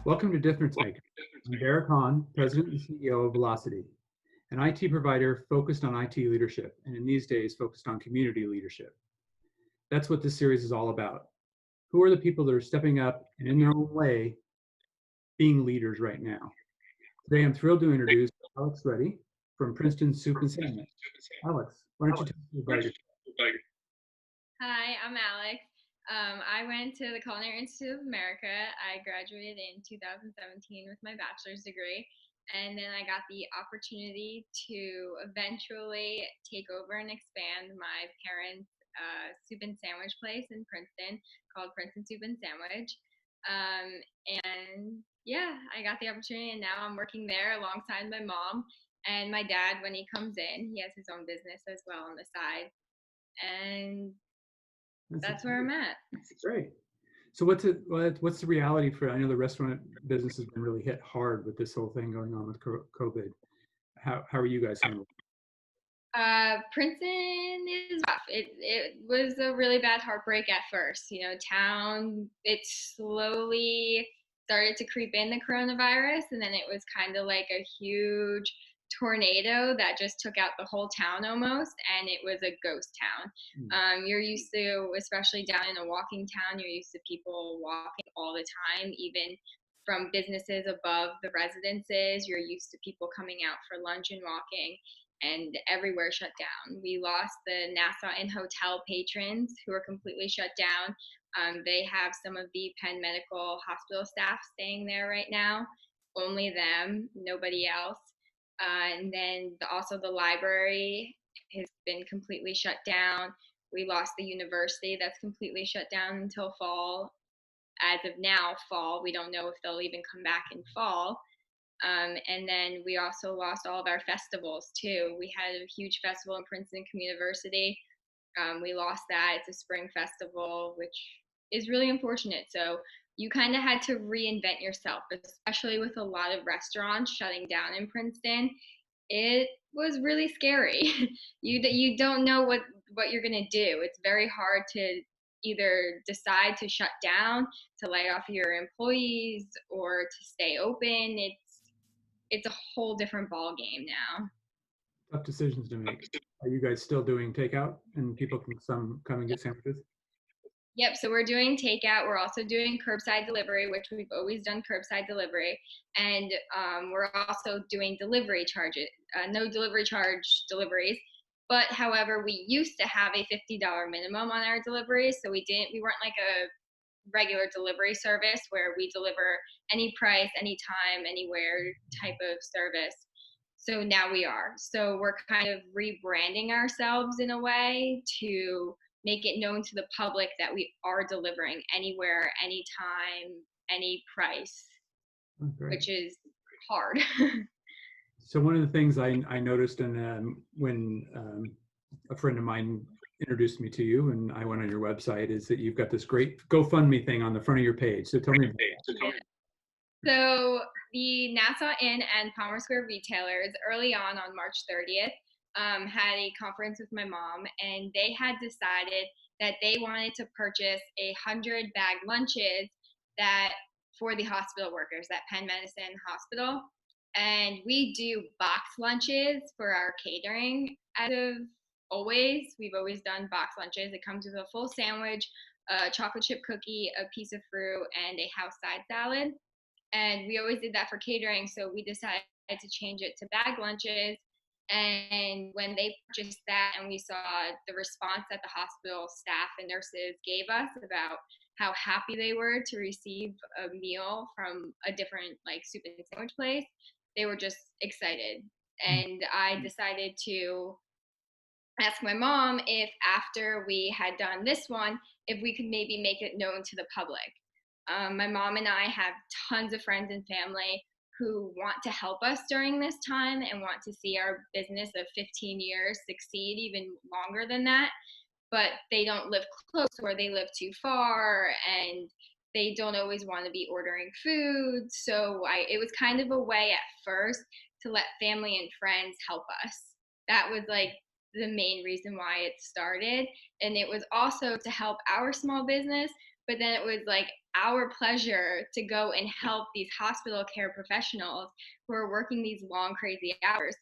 Welcome to Difference Maker. I'm Derek Hahn, President and CEO of Velocity, an IT provider focused on IT leadership, and in these days focused on community leadership. That's what this series is all about. Who are the people that are stepping up and in their own way being leaders right now? Today I'm thrilled to introduce Alex Ruddy from Princeton Soup and Sandwich. Alex, why don't you tell me about yourself? Hi, I'm Alex. I went to the Culinary Institute of America. I graduated in 2017 with my bachelor's degree, and then I got the opportunity to eventually take over and expand my parents' soup and sandwich place in Princeton called Princeton Soup and Sandwich. And yeah, I got the opportunity, and now I'm working there alongside my mom and my dad when he comes in. He has his own business as well on the side. And that's where I'm at. Great. So what's the reality for? I know the restaurant business has been really hit hard with this whole thing going on with COVID. How are you guys handling Princeton is rough. It was a really bad heartbreak at first. Town it slowly started to creep in the coronavirus, and then it was kind of like a huge tornado that just took out the whole town almost, and it was a ghost town. it? You're used to, especially down in a walking town, you're used to people walking all the time, even from businesses above the residences. You're used to people coming out for lunch and walking, and everywhere shut down. We lost the Nassau Inn Hotel patrons who are completely shut down. They have some of the Penn Medical Hospital staff staying there right now. Only them, nobody else. And then also the library has been completely shut down. We lost the university that's completely shut down until fall. As of now, fall. We don't know if they'll even come back in fall. And then we also lost all of our festivals too. We had a huge festival in Princeton University. We lost that. It's a spring festival, which is really unfortunate. So you kind of had to reinvent yourself, especially with a lot of restaurants shutting down in Princeton. It was really scary. You don't know what you're gonna do. It's very hard to either decide to shut down, to lay off your employees, or to stay open. It's a whole different ball game now. Tough decisions to make. Are you guys still doing takeout and people can come and get sandwiches? Yep, so we're doing takeout. We're also doing curbside delivery, which we've always done curbside delivery. And we're also doing delivery charges, no delivery charge deliveries. But however, we used to have a $50 minimum on our deliveries. So we weren't like a regular delivery service where we deliver any price, anytime, anywhere type of service. So now we are. So we're kind of rebranding ourselves in a way to make it known to the public that we are delivering anywhere, anytime, any price, Oh, great. which is hard. So one of the things I noticed when a friend of mine introduced me to you and I went on your website is that you've got this great GoFundMe thing on the front of your page. So tell me about that. So the Nassau Inn and Palmer Square retailers early on March 30th had a conference with my mom, and they had decided that they wanted to purchase 100 bag lunches that for the hospital workers at Penn Medicine Hospital. And we do box lunches for our catering as of always. We've always done box lunches. It comes with a full sandwich, a chocolate chip cookie, a piece of fruit, and a house side salad. And we always did that for catering, so we decided to change it to bag lunches. And when they purchased that and we saw the response that the hospital staff and nurses gave us about how happy they were to receive a meal from a different like soup and sandwich place, they were just excited. And I decided to ask my mom if after we had done this one, if we could maybe make it known to the public. My mom and I have tons of friends and family who want to help us during this time and want to see our business of 15 years succeed even longer than that. But they don't live close or they live too far, and they don't always want to be ordering food. So it was kind of a way at first to let family and friends help us. That was like the main reason why it started. And it was also to help our small business, but then it was like our pleasure to go and help these hospital care professionals who are working these long, crazy hours.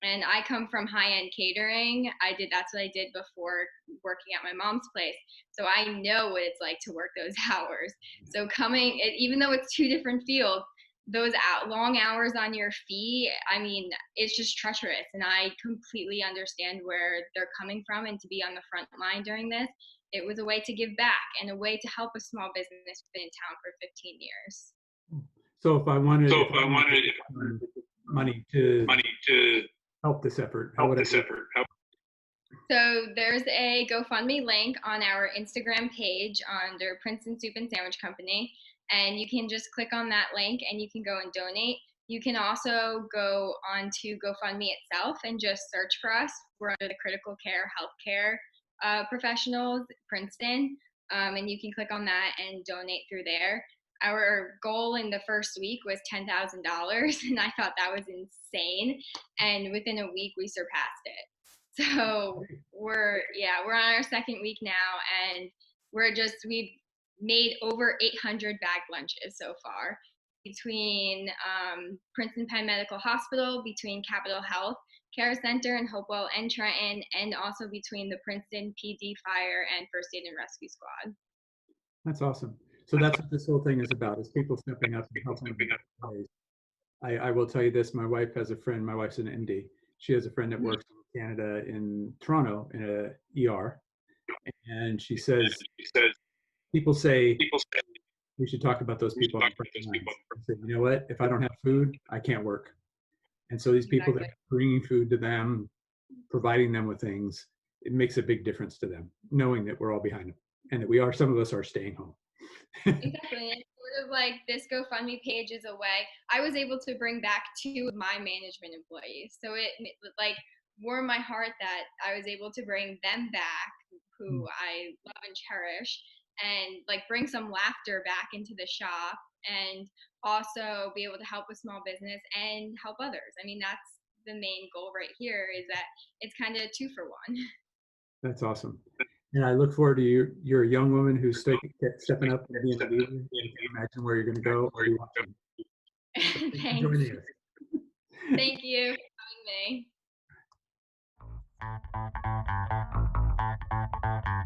And I come from high-end catering. That's what I did before working at my mom's place. So I know what it's like to work those hours. So even though it's two different fields, those long hours on your feet, I mean, it's just treacherous. And I completely understand where they're coming from. And to be on the front line during this, it was a way to give back and a way to help a small business been in town for 15 years. So if I I wanted wanted money to money to help this effort, how would I do it? So there's a GoFundMe link on our Instagram page under Princeton Soup and Sandwich Company, and you can just click on that link and you can go and donate. You can also go on to GoFundMe itself and just search for us. We're under the critical care healthcare professionals, Princeton, and you can click on that and donate through there. Our goal in the first week was $10,000, and I thought that was insane. And within a week, we surpassed it. So we're on our second week now, and we've made over 800 bag lunches so far between Princeton Penn Medical Hospital, between Capitol Health Care Center in Hopewell and Trenton, and also between the Princeton PD Fire and First Aid and Rescue Squad. That's awesome. So that's what this whole thing is about, is people stepping up and helping. I will tell you this, my wife has a friend, my wife's an MD. She has a friend that works in Canada in Toronto in a ER. And she says, people say, we should talk about those people on the front lines. I said, you know what? If I don't have food, I can't work. And so these people that are bringing food to them, providing them with things, it makes a big difference to them, knowing that we're all behind them and that some of us are staying home. Exactly. And sort of like this GoFundMe page is a way I was able to bring back two of my management employees. So it like warmed my heart that I was able to bring them back, who I love and cherish, and like bring some laughter back into the shop, and also be able to help a small business and help others. I mean, that's the main goal right here, is that it's kind of two for one. That's awesome. And I look forward to you. You're a young woman who's stepping up and being a leader. And you can imagine where you're going to go. Or you Thanks. joining us. Thank you for having me.